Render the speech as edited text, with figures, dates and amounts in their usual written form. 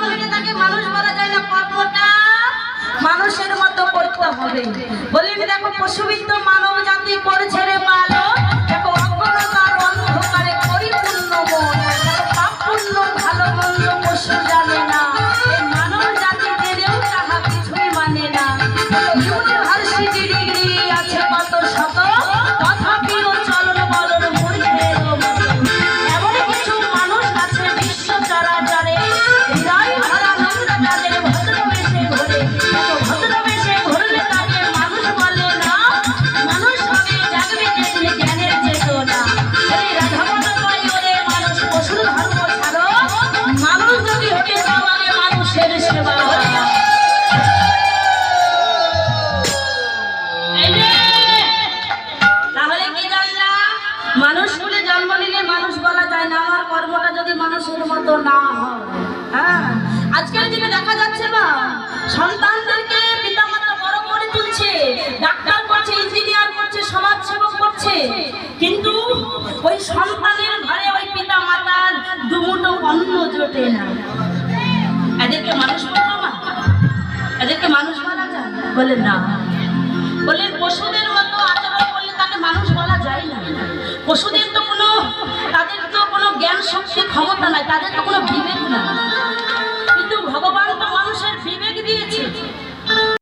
বলিলে তাকে মানুষ বলা যায় না, কর্মটা মানুষের মতো করতে হবে। বলিনি দেখো পশুবিদ্ধ মানব জাতি করছে রে পালন, দেখো অজ্ঞতার অন্ধকারে পরিপূর্ণ মন, পাপ পুণ্য ভালো মন্দ পশু জানে না, এই মানব জাতি জেনেও তাহা কিছুই মানে না। ইউনিভার্সিটি ডিগ্রি আছে কত শত, তথাপিও চলন বলন মূর্খের মতো। এমন কিছু মানুষ আছে বিশ্ব চরাচরে, হৃদয় ভরা নোংরা তাদের ভদ্রবেশে ঘোরে, ভদ্রবেশে ঘুরলে তাকে মানুষ বলে না, মানুষ হবে জাগবে যেদিন জ্ঞানের চেতনা। এই রাধাবন কয় ওরে মানুষ পশুর ধর্ম ছাড়ো, মানুষ যদি হতে চাও আগে মানুষের সেবা করো। তাহলে কি জানলাম? মানুষ বলে জন্ম নিলে মানুষ বলা যায় না, আমার কর্মটা যদি মানুষের মতো না হয়। হ্যাঁ, আজকের দিনে দেখা যাচ্ছে না, সন্তানদেরকে পিতামাতা বড় করে তুলছে, ডাক্তার করছে, ইঞ্জিনিয়ার করছে, সমাজ সেবক করছে, কিন্তু ওই সন্তানের ঘরে ওই পিতামাতার দুমুঠো অন্ন জোটে না। এদেরকে মানুষ বলা না, এদেরকে মানুষ বলা যায়? বলে না। বললেন পশুদের মতো আচরণ করলে তাকে মানুষ বলা যায় না। পশুদের তো কোনো, তাদের তো কোনো জ্ঞান শক্তি ক্ষমতা নাই, তাদের তো কোনো বিবেক নাই, কিন্তু ভগবান